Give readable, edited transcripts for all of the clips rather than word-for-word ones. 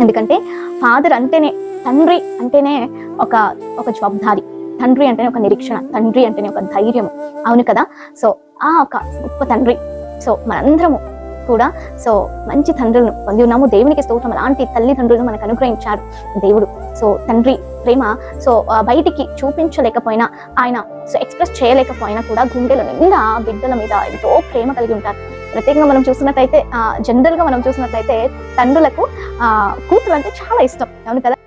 ఎందుకంటే ఫాదర్ అంటేనే, తండ్రి అంటేనే ఒక ఒక జవాబుదారి, తండ్రి అంటేనే ఒక నిరీక్షణ, తండ్రి అంటేనే ఒక ధైర్యం. అవును కదా. సో ఆ ఒక గొప్ప తండ్రి. సో మనందరము కూడా సో మంచి తండ్రులను పొంది ఉన్నాము. దేవునికి స్తోత్రం. అలాంటి తల్లిదండ్రులను మనకు అనుగ్రహించాడు దేవుడు. సో తండ్రి ప్రేమ సో బయటికి చూపించలేకపోయినా, ఆయన సో ఎక్స్ప్రెస్ చేయలేకపోయినా కూడా గుండెల నిండా బిడ్డల మీద ఎంతో ప్రేమ కలిగి ఉంటారు. ప్రత్యేకంగా మనం చూసినట్లయితే జనరల్ గా మనం చూసినట్లయితే తండ్రులకు కూతురు అంటే చాలా ఇష్టం. అవును కదా.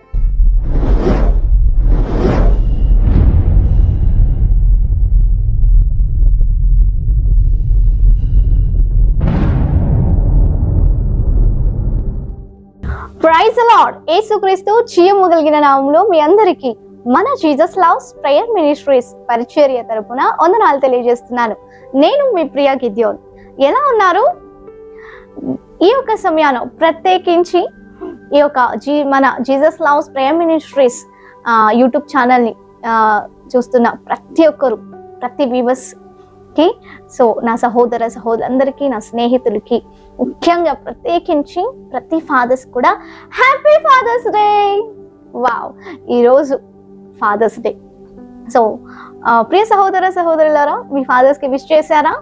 Praise the lord. యేసుక్రీస్తు జీవము కలిగిన నామములో మీ అందరికీ మన జీసస్ లవ్స్ ప్రేయర్ మినిస్ట్రీస్ పరిచర్య తరపున వందనాలు తెలియజేస్తున్నాను. నేను మీ ప్రియ గిద్యోన్. ఎలా ఉన్నారు? ఈ యొక్క సమయాన్ని ప్రత్యేకించి ఈ యొక్క మన Jesus loves prayer ministries YouTube ఛానల్ని చూస్తున్న ప్రతి ఒక్కరు, ప్రతి వ్యూవర్స్ కి, సో నా సహోదరులందరికీ, నా స్నేహితులకి, ముఖ్యంగా ప్రత్యేకించి ప్రతి ఫాదర్స్ కూడా హ్యాపీ ఫాదర్స్ డే. వావ్, ఈరోజు ఫాదర్స్ డే. సో ప్రియ సహోదరులారా, మీ ఫాదర్స్ కి విష్ చేశారా?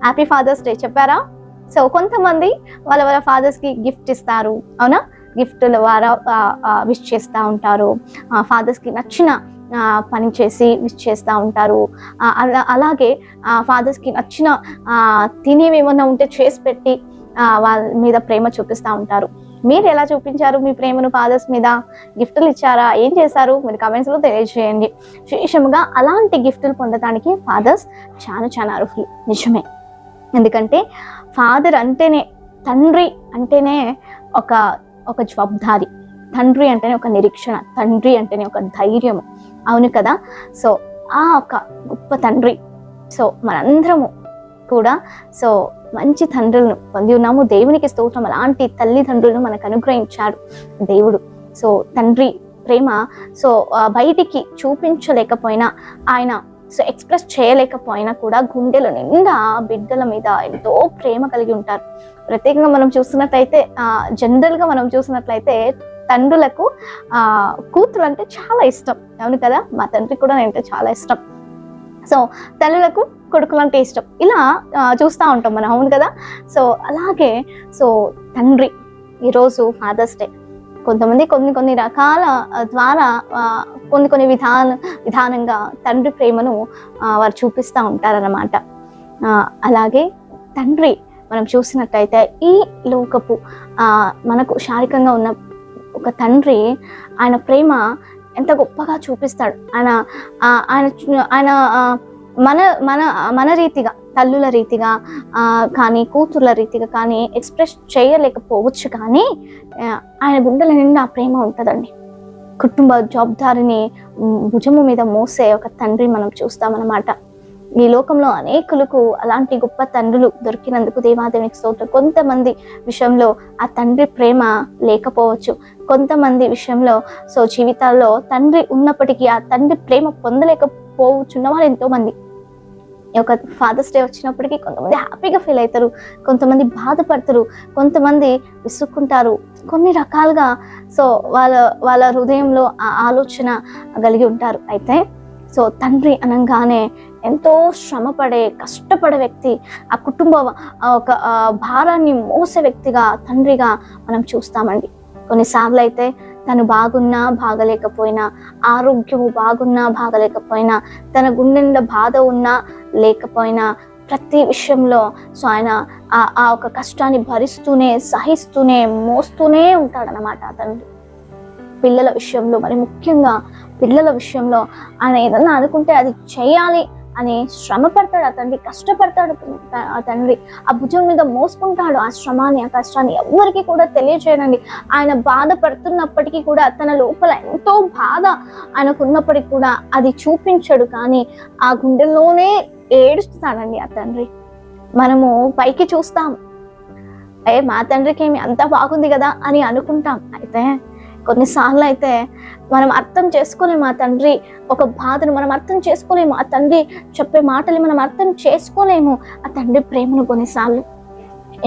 హ్యాపీ ఫాదర్స్ డే చెప్పారా? సో కొంతమంది వాళ్ళ ఫాదర్స్ కి గిఫ్ట్ ఇస్తారు, అవునా? గిఫ్ట్ల ద్వారా విష్ చేస్తూ ఉంటారు. ఫాదర్స్ కి నచ్చిన పని చేసి విష్ చేస్తూ ఉంటారు. అలాగే ఫాదర్స్కి నచ్చిన తినేవి ఏమన్నా ఉంటే చేసి పెట్టి వాళ్ళ మీద ప్రేమ చూపిస్తూ ఉంటారు. మీరు ఎలా చూపించారు మీ ప్రేమను ఫాదర్స్ మీద? గిఫ్టులు ఇచ్చారా? ఏం చేశారు? మీరు కామెంట్స్లో తెలియజేయండి. విశేషంగా అలాంటి గిఫ్టులు పొందడానికి ఫాదర్స్ చాలా అర్హులు. నిజమే. ఎందుకంటే ఫాదర్ అంటేనే, తండ్రి అంటేనే ఒక జవాబుదారి, తండ్రి అంటేనే ఒక నిరీక్షణ, తండ్రి అంటేనే ఒక ధైర్యము. అవును కదా. సో ఆ ఒక గొప్ప తండ్రి. సో మనందరము కూడా సో మంచి తండ్రులను పొంది ఉన్నాము. దేవునికి స్తోత్రం. అలాంటి తల్లిదండ్రులను మనకు అనుగ్రహించాడు దేవుడు. సో తండ్రి ప్రేమ సో బయటికి చూపించలేకపోయినా, ఆయన సో ఎక్స్ప్రెస్ చేయలేకపోయినా కూడా గుండెల నిండా బిడ్డల మీద ఎంతో ప్రేమ కలిగి ఉంటారు. ప్రత్యేకంగా మనం చూస్తున్నట్లయితే జనరల్ గా మనం చూసినట్లయితే తండ్రులకు కూతురు అంటే చాలా ఇష్టం. అవును కదా. మా తండ్రికి కూడా నేనంటే చాలా ఇష్టం. సో తల్లులకు కొడుకులు అంటే ఇష్టం. ఇలా చూస్తూ ఉంటాం మనం. అవును కదా. సో అలాగే సో తండ్రి ఈరోజు ఫాదర్స్ డే. కొంతమంది కొన్ని రకాల ద్వారా కొన్ని విధానంగా తండ్రి ప్రేమను వారు చూపిస్తూ ఉంటారన్నమాట. అలాగే తండ్రి మనం చూసినట్లయితే ఈ లోకపు మనకు శారీరకంగా ఉన్న ఒక తండ్రి ఆయన ప్రేమ ఎంత గొప్పగా చూపిస్తాడు. ఆయన మన రీతిగా, తల్లుల రీతిగా కానీ కూతుర్ల రీతిగా కానీ ఎక్స్ప్రెస్ చేయలేకపోవచ్చు, కానీ ఆయన గుండెల నిండా ప్రేమ ఉంటుందండి. కుటుంబ జవాబుదారిని భుజము మీద మోసే ఒక తండ్రి మనం చూస్తామన్నమాట. ఈ లోకంలో అనేకులకు అలాంటి గొప్ప తండ్రులు దొరికినందుకు దేవాదేవునికి స్తోత్రం. కొంతమంది విషయంలో ఆ తండ్రి ప్రేమ లేకపోవచ్చు, కొంతమంది విషయంలో సో జీవితాల్లో తండ్రి ఉన్నప్పటికీ ఆ తండ్రి ప్రేమ పొందలేకపోవచ్చున్న వాళ్ళు ఎంతో మంది. ఈ యొక్క ఫాదర్స్ డే వచ్చినప్పటికీ కొంతమంది హ్యాపీగా ఫీల్ అవుతారు, కొంతమంది బాధపడతారు, కొంతమంది విసుక్కుంటారు. కొన్ని రకాలుగా సో వాళ్ళ హృదయంలో ఆ ఆలోచన కలిగి ఉంటారు. అయితే సో తండ్రి అనగానే ఎంతో శ్రమపడే, కష్టపడే వ్యక్తి, ఆ కుటుంబ ఒక భారాన్ని మోసే వ్యక్తిగా, తండ్రిగా మనం చూస్తామండి. కొన్నిసార్లు అయితే తను బాగున్నా బాగలేకపోయినా, ఆరోగ్యము బాగున్నా బాగలేకపోయినా, తన గుండె బాధ ఉన్నా లేకపోయినా, ప్రతి విషయంలో సో ఆయన ఆ ఒక కష్టాన్ని భరిస్తూనే, సహిస్తూనే, మోస్తూనే ఉంటాడనమాట తండ్రి. పిల్లల విషయంలో, మరి ముఖ్యంగా పిల్లల విషయంలో ఆయన ఏదన్నా అనుకుంటే అది చేయాలి అని శ్రమ పడతాడు ఆ తండ్రి, కష్టపడతాడు ఆ తండ్రి, ఆ భుజం మీద మోసుకుంటాడు ఆ శ్రమాన్ని, ఆ కష్టాన్ని. ఎవరికి కూడా తెలియజేయనండి. ఆయన బాధపడుతున్నప్పటికీ కూడా, తన లోపల ఎంతో బాధ ఆయనకు ఉన్నప్పటికీ కూడా అది చూపించడు, కానీ ఆ గుండెల్లోనే ఏడుస్తాడండి ఆ తండ్రి. మనము పైకి చూస్తాం, మా తండ్రికి ఏమి అంతా బాగుంది కదా అని అనుకుంటాం. అయితే కొన్నిసార్లు అయితే మనం అర్థం చేసుకోలేము ఆ తండ్రి ఒక బాధను, మనం అర్థం చేసుకోలేము ఆ తండ్రి చెప్పే మాటలు, మనం అర్థం చేసుకోలేము ఆ తండ్రి ప్రేమను కొన్నిసార్లు.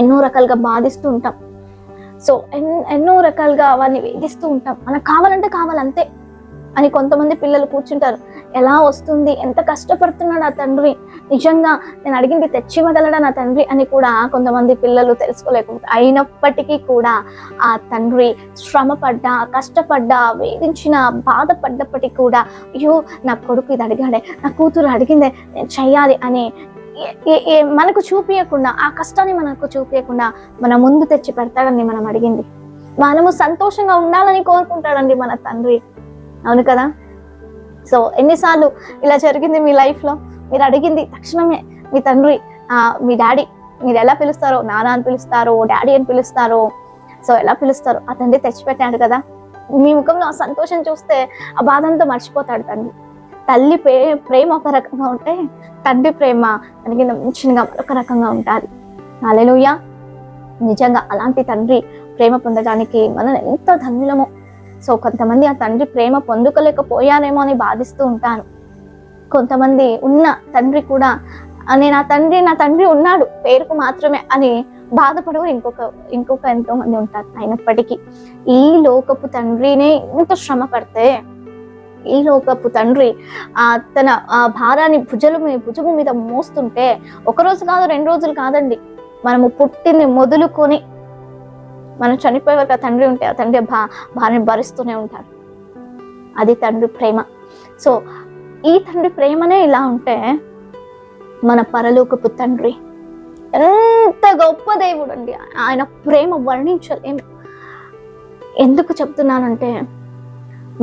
ఎన్నో రకాలుగా బాధిస్తూ ఉంటాం. సో ఎన్నో రకాలుగా వాడిని వేధిస్తూ ఉంటాం. మనకు కావాలంటే కావాలంతే అని కొంతమంది పిల్లలు కూర్చుంటారు. ఎలా వస్తుంది, ఎంత కష్టపడుతున్నాడు ఆ తండ్రి, నిజంగా నేను అడిగింది తెచ్చి ఇవ్వగలడా నా తండ్రి అని కూడా కొంతమంది పిల్లలు తెలుసుకోలేకపోతే, అయినప్పటికీ కూడా ఆ తండ్రి శ్రమపడ్డా, కష్టపడ్డా, వేధించిన, బాధపడ్డప్పటికీ కూడా అయ్యో నా కొడుకు ఇది అడిగాడే, నా కూతురు అడిగిందే, నేను చెయ్యాలి అని మనకు చూపించకుండా, ఆ కష్టాన్ని మనకు చూపించకుండా మన ముందు తెచ్చి పెడతాడండి. మనం అడిగింది మనము సంతోషంగా ఉండాలని కోరుకుంటాడండి మన తండ్రి. అవును కదా? సో ఎన్నిసార్లు ఇలా జరిగింది మీ లైఫ్లో? మీరు అడిగింది తక్షణమే మీ తండ్రి, మీ డాడీ, మీరు ఎలా పిలుస్తారో, నాన్న అని పిలుస్తారో, డాడీ అని పిలుస్తారో, సో ఎలా పిలుస్తారో ఆ తండ్రి తెచ్చిపెట్టాడు కదా. మీ ముఖంలో ఆ సంతోషం చూస్తే ఆ బాధ అంతా మర్చిపోతాడు తండ్రి. తల్లి ప్రేమ ఒక రకంగా ఉంటే తండ్రి ప్రేమ దానికి మంచిగా ఒక రకంగా ఉంటుంది. హల్లెలూయా. నిజంగా అలాంటి తండ్రి ప్రేమ పొందడానికి మనం ఎంత ధన్యులమో. సో కొంతమంది ఆ తండ్రి ప్రేమ పొందుకోలేకపోయానేమో అని బాధిస్తూ ఉంటాను. కొంతమంది ఉన్న తండ్రి కూడా నా తండ్రి ఉన్నాడు పేరుకు మాత్రమే అని బాధపడు ఇంకొక ఎంతో మంది ఉంటారు. అయినప్పటికీ ఈ లోకపు తండ్రినే ఇంత శ్రమ పడితే, ఈ లోకపు తండ్రి తన భారాన్ని భుజము మీద మోస్తుంటే, ఒక రోజు కాదు, 2 రోజులు కాదండి, మనము పుట్టింది మొదలుకొని మనం చనిపోయే వరకు ఆ తండ్రి ఉంటే ఆ తండ్రి భార్యని భరిస్తూనే ఉంటాడు. అది తండ్రి ప్రేమ. సో ఈ తండ్రి ప్రేమనే ఇలా ఉంటే, మన పరలోకపు తండ్రి ఎంత గొప్ప దేవుడు అండి. ఆయన ప్రేమ వర్ణించలేము. ఎందుకు చెప్తున్నానంటే,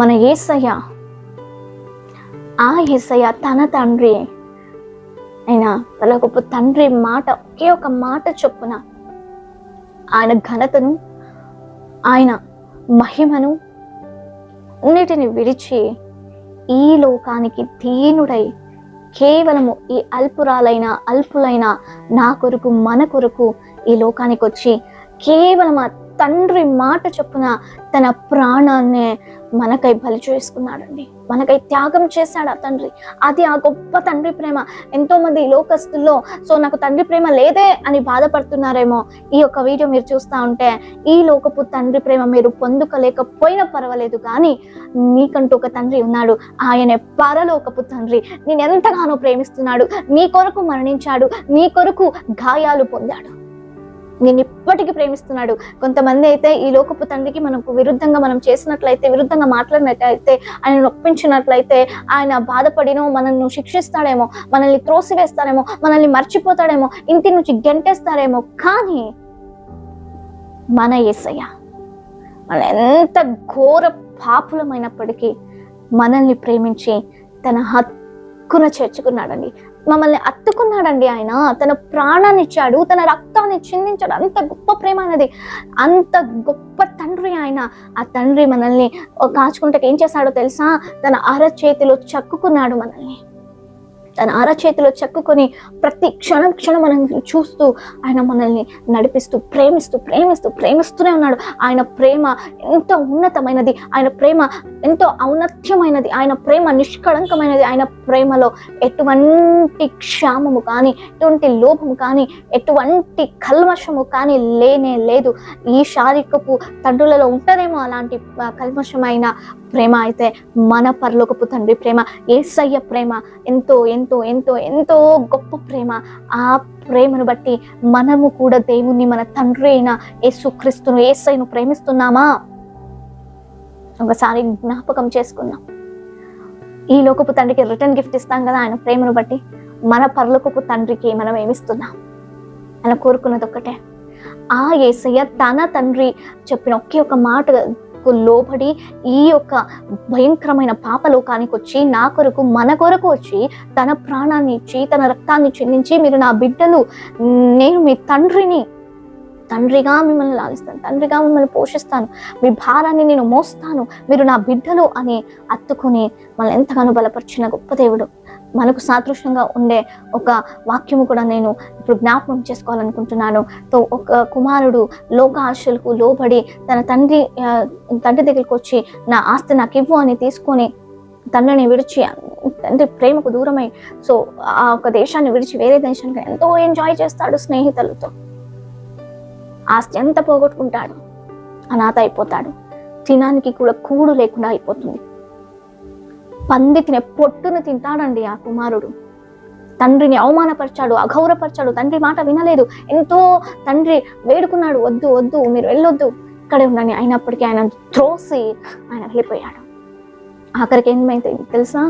మన యేసయ్య, ఆ యేసయ్య తన తండ్రి ఆయన పరలోకపు తండ్రి మాట, ఒకే ఒక మాట చొప్పున ఆయన ఘనతను, ఆయన మహిమను అన్నిటిని విడిచి ఈ లోకానికి దీనుడై కేవలము ఈ అల్పులైన నా కొరకు, మన కొరకు ఈ లోకానికి వచ్చి కేవలం ఆ తండ్రి మాట చొప్పున తన ప్రాణాన్ని మనకై బలి చేసుకున్నాడండి. మనకై త్యాగం చేశాడు ఆ తండ్రి. అది ఆ గొప్ప తండ్రి ప్రేమ. ఎంతో మంది లోకస్తుల్లో సో నాకు తండ్రి ప్రేమ లేదే అని బాధపడుతున్నారేమో. ఈ యొక్క వీడియో మీరు చూస్తూ ఉంటే, ఈ లోకపు తండ్రి ప్రేమ మీరు పొందుకోలేకపోయినా పర్వాలేదు, కానీ నీకంటూ ఒక తండ్రి ఉన్నాడు. ఆయనే పరలోకపు తండ్రి. నేను ఎంతగానో ప్రేమిస్తున్నాడు, నీ కొరకు మరణించాడు, నీ కొరకు గాయాలు పొందాడు, నేను ఇప్పటికీ ప్రేమిస్తున్నాడు. కొంతమంది అయితే ఈ లోకపు తండ్రికి మనకు విరుద్ధంగా మనం చేసినట్లయితే, విరుద్ధంగా మాట్లాడినట్లయితే, ఆయన నొప్పించినట్లయితే, ఆయన బాధపడినో మనల్ని శిక్షిస్తాడేమో, మనల్ని త్రోసివేస్తాడేమో, మనల్ని మర్చిపోతాడేమో, ఇంటి నుంచి గెంటేస్తాడేమో. కానీ మన యేసయ్య మన ఎంత ఘోర పాపులమైనప్పటికీ మనల్ని ప్రేమించి తన హక్కున చేర్చుకున్నాడండి. మమ్మల్ని అత్తుకున్నాడండి. ఆయన తన ప్రాణాన్ని ఇచ్చాడు, తన రక్తాన్ని చిందించాడు. అంత గొప్ప ప్రేమ అనేది, అంత గొప్ప తండ్రి ఆయన. ఆ తండ్రి మనల్ని కాచుకుంటే ఏం చేశాడో తెలుసా? తన అరచేతిలో చక్కుకున్నాడు మనల్ని. తన అరచేతిలో చెక్కుకొని ప్రతి క్షణం మనం చూస్తూ ఆయన మనల్ని నడిపిస్తూ ప్రేమిస్తూనే ఉన్నాడు. ఆయన ప్రేమ ఎంతో ఉన్నతమైనది, ఆయన ప్రేమ ఎంతో ఔన్నత్యమైనది, ఆయన ప్రేమ నిష్కళంకమైనది. ఆయన ప్రేమలో ఎటువంటి క్షామము కానీ, ఎటువంటి లోపము కానీ, ఎటువంటి కల్మషము కానీ లేనే లేదు. ఈ శారీరకపు తండ్రులలో ఉంటదేమో అలాంటి కల్మషమైన ప్రేమ, అయితే మన పరలోకపు తండ్రి ప్రేమ, యేసయ్య ప్రేమ ఎంతో ఎంతో ఎంతో ఎంతో గొప్ప ప్రేమ. ఆ ప్రేమను బట్టి మనము కూడా దేవుణ్ణి, మన తండ్రి అయిన యేసుక్రీస్తును, యేసయ్యను ప్రేమిస్తున్నామా? ఒకసారి జ్ఞాపకం చేసుకుందాం. ఈ లోకపు తండ్రికి రిటర్న్ గిఫ్ట్ ఇస్తాం కదా ఆయన ప్రేమను బట్టి. మన పరలోకపు తండ్రికి మనం ఏమిస్తున్నాం? ఆయన కోరుకున్నది ఒక్కటే, ఆ యేసయ్య తన తండ్రి చెప్పిన ఒకే ఒక మాట లోబడి ఈ యొక్క భయంకరమైన పాపలోకానికి వచ్చి, నా కొరకు, మన కొరకు వచ్చి తన ప్రాణాన్ని ఇచ్చి, తన రక్తాన్ని చిందించి, మీరు నా బిడ్డలు, నేను మీ తండ్రిని, తండ్రిగా మిమ్మల్ని లాలిస్తాను, తండ్రిగా మిమ్మల్ని పోషిస్తాను, మీ భారాన్ని నేను మోస్తాను, మీరు నా బిడ్డలు అని అత్తుకుని మనల్ని ఎంతగానో బలపరిచిన గొప్ప దేవుడు. మనకు సాదృశ్యంగా ఉండే ఒక వాక్యము కూడా నేను ఇప్పుడు జ్ఞాపకం చేసుకోవాలనుకుంటున్నాను. ఒక కుమారుడు లోక ఆశలకు లోబడి తన తండ్రి దగ్గరికి వచ్చి, నా ఆస్తి నాకు ఇవ్వు అని తీసుకొని తండ్రిని విడిచి, తండ్రి ప్రేమకు దూరమై సో ఆ ఒక దేశాన్ని విడిచి వేరే దేశానికి ఎంతో ఎంజాయ్ చేస్తాడు స్నేహితులతో. ఆస్తి ఎంత పోగొట్టుకుంటాడు, అనాథ అయిపోతాడు, తినడానికి కూడా కూడు లేకుండా అయిపోతుంది. పంది తినే పొట్టును తింటాడండి ఆ కుమారుడు. తండ్రిని అవమానపరిచాడు, అగౌరవపరిచాడు, తండ్రి మాట వినలేదు. ఎంతో తండ్రి వేడుకున్నాడు, వద్దు వద్దు మీరు వెళ్ళొద్దు, ఇక్కడే ఉండండి. అయినప్పటికీ ఆయన త్రోసి ఆయన వెళ్ళిపోయాడు. ఆఖరికి ఏమైంది తెలుసా?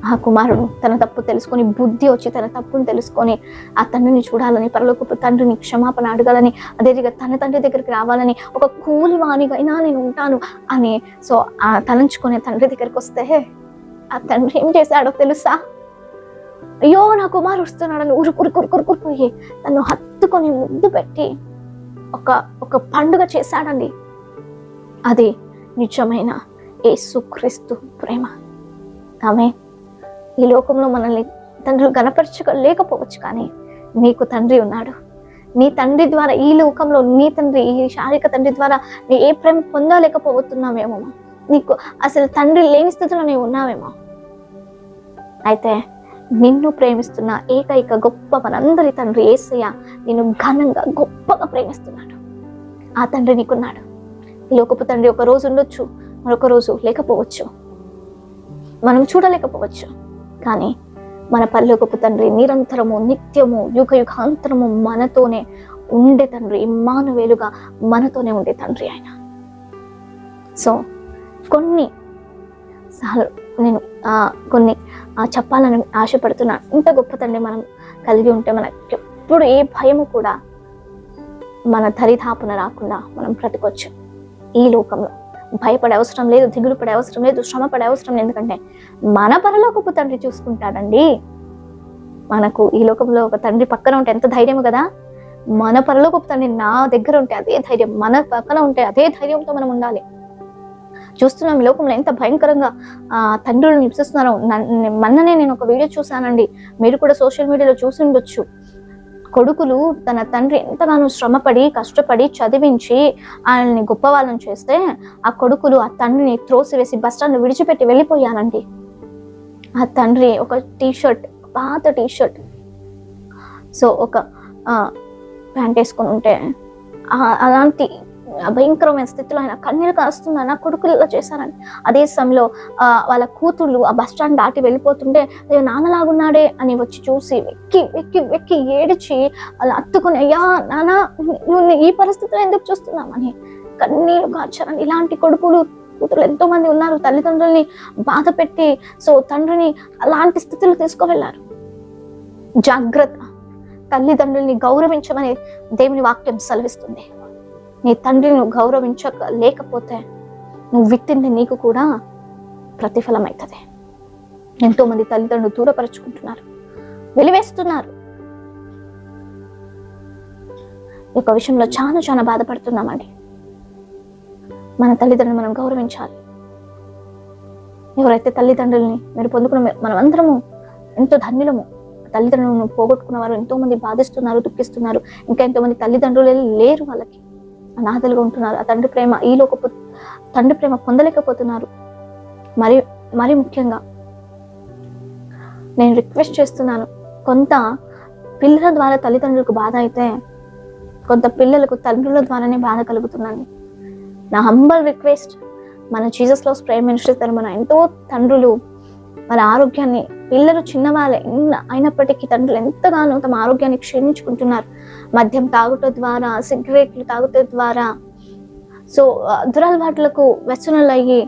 ఆ కుమారుడు తన తప్పు తెలుసుకొని, బుద్ధి వచ్చి తన తప్పును తెలుసుకొని ఆ తండ్రిని చూడాలని, పరలోకపు తండ్రిని క్షమాపణ అడగాలని, అదేవిధంగా తన తండ్రి దగ్గరికి రావాలని, ఒక కూలివానిగైనా నేను ఉంటాను అని ఆ తలంచుకొని తండ్రి దగ్గరికి వస్తే ఆ తండ్రి ఏం చేశాడో తెలుసా? అయ్యో నా కుమారుడు వస్తున్నాడని ఉరుకురుకురుకురుకుపోయి తను హత్తుకొని ముద్దు పెట్టి ఒక పండుగ చేశాడండి. అది నిజమైన యేసుక్రీస్తు ప్రేమ. ఆమె ఈ లోకంలో మనల్ని తండ్రి గణపరచలేకపోవచ్చు, కానీ నీకు తండ్రి ఉన్నాడు. నీ తండ్రి ద్వారా ఈ లోకంలో నీ తండ్రి, ఈ శారీరక తండ్రి ద్వారా నీ ఏ ప్రేమ పొందలేకపోతున్నావేమో, నీకు అసలు తండ్రి లేని స్థితిలో నీవు ఉన్నావేమో. అయితే నిన్ను ప్రేమిస్తున్న ఏకైక గొప్ప మనందరి తండ్రి యేసయ్య నిన్ను ఘనంగా గొప్పగా ప్రేమిస్తున్నాడు. ఆ తండ్రి నీకున్నాడు. ఈ లోకపు తండ్రి ఒక రోజు ఉండొచ్చు, మరొక రోజు లేకపోవచ్చు, మనం చూడలేకపోవచ్చు. కానీ మన పరలోకపు తండ్రి నిరంతరము, నిత్యము, యుగ యుగాంతరము మనతోనే ఉండే తండ్రి, ఇమ్మానువేలుగా మనతోనే ఉండే తండ్రి ఆయన. సో కొన్ని చెప్పాలని ఆశపడుతున్నాను. ఇంత గొప్ప తండ్రి మనం కలిగి ఉంటే మనకి ఎప్పుడు ఏ భయము కూడా మన దరిదాపున రాకుండా మనం బ్రతకొచ్చు. ఈ లోకంలో భయపడే అవసరం లేదు, దిగులు పడే అవసరం లేదు, శ్రమ పడే అవసరం లేదు. ఎందుకంటే మన పరలోకపు తండ్రి చూసుకుంటాడండి. మనకు ఈ లోకంలో ఒక తండ్రి పక్కన ఉంటే ఎంత ధైర్యం కదా. మన పరలోకపు తండ్రి నా దగ్గర ఉంటే అదే ధైర్యం, మన పక్కన ఉంటే అదే ధైర్యంతో మనం ఉండాలి. చూస్తున్నాం ఈ లోకంలో ఎంత భయంకరంగా తండ్రులు నివసిస్తున్నారో. మొన్ననే నేను ఒక వీడియో చూసానండి, మీరు కూడా సోషల్ మీడియాలో చూసి ఉండొచ్చు. కొడుకులు తన తండ్రి ఎంతగానో శ్రమపడి కష్టపడి చదివించి ఆయనని గొప్ప వాళ్ళని చేస్తే ఆ కొడుకులు ఆ తండ్రిని త్రోసివేసి బస్ స్టాండ్ విడిచిపెట్టి వెళ్ళిపోయానండి. ఆ తండ్రి ఒక టీషర్ట్, పాత టీషర్ట్, ఒక ప్యాంట్ వేసుకొని ఉంటే అలాంటి భయంకరమైన స్థితిలో ఆయన కన్నీరు కాస్తుందని నా కొడుకులు ఇలా చేశారని. అదే సమయంలో వాళ్ళ కూతుళ్ళు ఆ బస్ స్టాండ్ దాటి వెళ్ళిపోతుంటే అయ్యో నాన్నలాగున్నాడే అని వచ్చి చూసి వెక్కి వెక్కి వెక్కి ఏడిచి అలా అత్తుకొని, అయ్యా నాన్న నువ్వు ఈ పరిస్థితిలో ఎందుకు చూస్తున్నామని కన్నీరు కాచారని. ఇలాంటి కొడుకులు కూతురు ఎంతో మంది ఉన్నారు. తల్లిదండ్రుల్ని బాధ పెట్టి తండ్రిని అలాంటి స్థితిలో తీసుకువెళ్ళారు. జాగ్రత్త, తల్లిదండ్రుల్ని గౌరవించమని దేవుని వాక్యం సెలవిస్తుంది. నీ తండ్రిని నువ్వు లేకపోతే నువ్వు విత్తింది నీకు కూడా ప్రతిఫలం అవుతుంది. ఎంతో మంది తల్లిదండ్రులు దూరపరుచుకుంటున్నారు, వెలివేస్తున్నారు. ఈ యొక్క విషయంలో చాలా చాలా బాధపడుతున్నామండి. మన తల్లిదండ్రులు మనం గౌరవించాలి. ఎవరైతే తల్లిదండ్రుల్ని మీరు పొందుకున్న మనమందరము ఎంతో ధన్యులము. తల్లిదండ్రులను పోగొట్టుకున్న వారు ఎంతో మంది బాధిస్తున్నారు, దుఃఖిస్తున్నారు. ఇంకా ఎంతో మంది తల్లిదండ్రులు లేరు, వాళ్ళకి అనాథలుగా ఉంటున్నారు. ఆ తండ్రి ప్రేమ, ఈ లోకపు తండ్రి ప్రేమ పొందలేకపోతున్నారు. మరి ముఖ్యంగా నేను రిక్వెస్ట్ చేస్తున్నాను, కొంత పిల్లల ద్వారా తల్లిదండ్రులకు బాధ అయితే కొంత పిల్లలకు తండ్రుల ద్వారానే బాధ కలుగుతుందండి. నా హంబల్ రిక్వెస్ట్, మన జీసస్ లవ్స్ ప్రేయర్ మినిస్ట్రీ తరపున ఎంతో తండ్రులు వాళ్ళ ఆరోగ్యాన్ని, పిల్లలు చిన్నవాళ్ళే అయినప్పటికీ తండ్రులు ఎంతగానో తమ ఆరోగ్యాన్ని క్షీణించుకుంటున్నారు. మద్యం తాగుట ద్వారా, సిగరెట్లు తాగుట ద్వారా, దురలవాట్లకు వ్యసనులు అయ్యి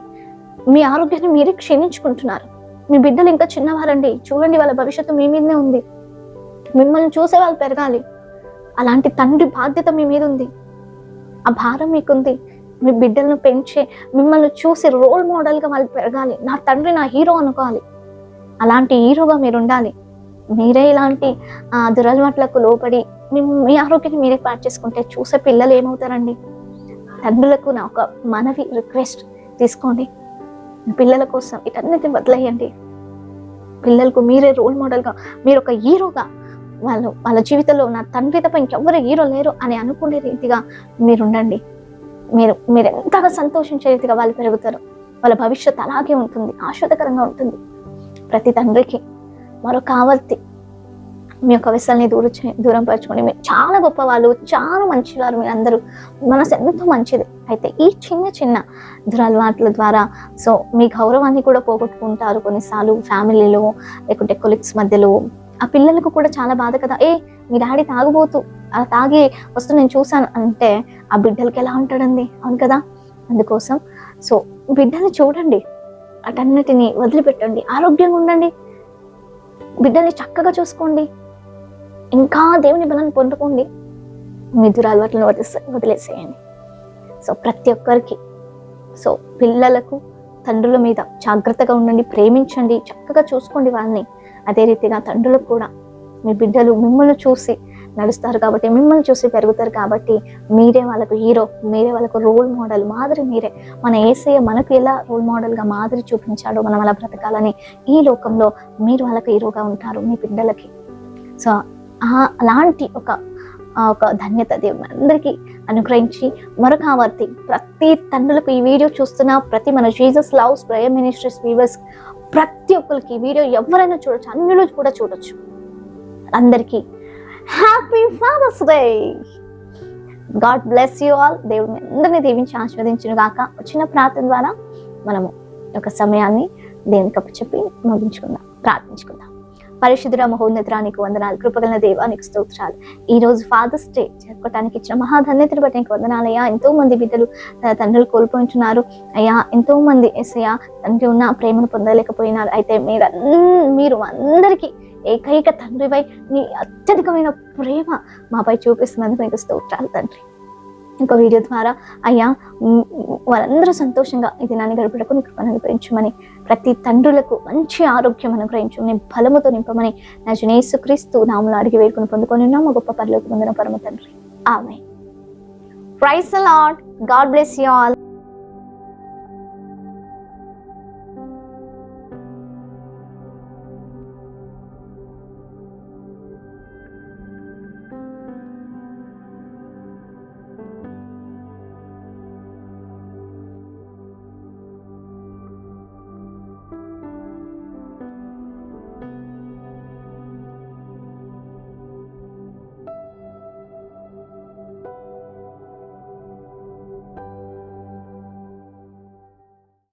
మీ ఆరోగ్యాన్ని మీరే క్షీణించుకుంటున్నారు. మీ బిడ్డలు ఇంకా చిన్నవారండి, చూడండి వాళ్ళ భవిష్యత్తు మీ మీదనే ఉంది. మిమ్మల్ని చూసే వాళ్ళు పెరగాలి. అలాంటి తండ్రి బాధ్యత మీ మీద ఉంది, ఆ భారం మీకుంది. మీ బిడ్డలను పెంచే, మిమ్మల్ని చూసి రోల్ మోడల్గా వాళ్ళు పెరగాలి. నా తండ్రి నా హీరో అనుకోవాలి. అలాంటి హీరోగా మీరు ఉండాలి. మీరే ఇలాంటి దురలవాట్లకు లోపడి మీ ఆరోగ్యాన్ని మీరే పాటు చేసుకుంటే చూసే పిల్లలు ఏమవుతారండి? తండ్రులకు నా ఒక మనవి, రిక్వెస్ట్ తీసుకోండి. పిల్లల కోసం ఇటన్నిటిని వదిలేయండి. పిల్లలకు మీరే రోల్ మోడల్గా, మీరు ఒక హీరోగా, వాళ్ళ జీవితంలో నా తండ్రి తప్ప ఇంకెవ్వరు హీరో లేరు అని అనుకునే రీతిగా మీరు ఉండండి. మీరు ఎంతగా సంతోషించే రీతిగా వాళ్ళు పెరుగుతారు. వాళ్ళ భవిష్యత్తు అలాగే ఉంటుంది, ఆశ్వాదకరంగా ఉంటుంది. ప్రతి తండ్రికి మరొక ఆవర్తి మీ యొక్క వ్యసనాన్ని దూరం పరచుకోండి. మీరు చాలా గొప్పవాళ్ళు, చాలా మంచివారు, మీరు అందరూ మనసు ఎంతో మంచిది. అయితే ఈ చిన్న చిన్న దురలవాట్ల ద్వారా సో మీ గౌరవాన్ని కూడా పోగొట్టుకుంటారు కొన్నిసార్లు ఫ్యామిలీలో, లేకుంటే కొలీగ్స్ మధ్యలో. ఆ పిల్లలకు కూడా చాలా బాధ కదా, మీ డాడీ తాగుబోతూ అలా తాగి వస్తూ నేను చూసాను అంటే ఆ బిడ్డలకి ఎలా ఉంటాడండి, అవును కదా. అందుకోసం సో బిడ్డల్ని చూడండి, అటన్నిటిని వదిలిపెట్టండి, ఆరోగ్యంగా ఉండండి, బిడ్డల్ని చక్కగా చూసుకోండి, ఇంకా దేవుని బలాన్ని పొందుకోండి, మీ దురలవాట్లను వదిలేసేయండి. సో ప్రతి ఒక్కరికి సో పిల్లలకు తండ్రుల మీద జాగ్రత్తగా ఉండండి, ప్రేమించండి, చక్కగా చూసుకోండి వాళ్ళని. అదే రీతిగా తండ్రులకు కూడా మీ బిడ్డలు మిమ్మల్ని చూసి నడుస్తారు కాబట్టి, మిమ్మల్ని చూసి పెరుగుతారు కాబట్టి మీరే వాళ్ళకు హీరో, మీరే వాళ్ళకు రోల్ మోడల్, మాదిరి మీరే. మన యేసయ్య మనకు ఎలా రోల్ మోడల్గా మాదిరి చూపించాడో మనం అలా బ్రతకాలని ఈ లోకంలో మీరు వాళ్ళకు హీరోగా ఉంటారు మీ బిడ్డలకి. సో అలాంటి ఒక ధన్యత దేవుని అందరికీ అనుగ్రహించి మరొక ఆవర్తి ప్రతి తండ్రులకు ఈ వీడియో చూస్తున్న ప్రతి మన Jesus loves prayer ministries viewers ప్రతి ఒక్కరికి ఈ వీడియో ఎవరైనా చూడొచ్చు, అన్నిలో కూడా చూడొచ్చు. అందరికీ happy father's day. God bless you all. దేవుని అందరినీ దీవించి ఆశీర్వదించును గాక. వచ్చిన ప్రార్థన ద్వారా మనము ఒక సమయాన్ని దేవునికి అప్పచెప్పి ముగించుకుందాం, ప్రార్థించుకుందాం. పరిశుద్ధుడ మహోన్నతానికి వందనాలు, కృపగల దేవానికి స్తోత్రాలు. ఈ రోజు ఫాదర్స్ డే జరుపుకోవడానికి ఇచ్చిన మహాధన్యతను బట్టి నీకు వందనాలయ్యా. ఎంతో మంది బిడ్డలు తండ్రులు కోల్పోయింటున్నారు అయ్యా. ఎంతో మంది యేసయ్యా తండ్రి ఉన్న ప్రేమను పొందలేకపోయినారు. అయితే మీరు అందరికీ ఏకైక తండ్రిపై నీ అత్యధికమైన ప్రేమ మాపై చూపిస్తున్నందుకు నీకు స్తోత్రాలు తండ్రి. ఇంకో వీడియో ద్వారా అయ్యా వారందరూ సంతోషంగా ఈ దినాన్ని గడుపుటకు నీ కృపను అనుగ్రహించమని, ప్రతి తండ్రులకు మంచి ఆరోగ్యం అనుగ్రహించమని, బలముతో నింపమని నా యేసుక్రీస్తు నామములో అడిగి వేడుకొని పొందుకొని ఉన్నాం మా గొప్ప పరలోకమందున పరమ తండ్రి. Amen. Praise the Lord. God bless you all.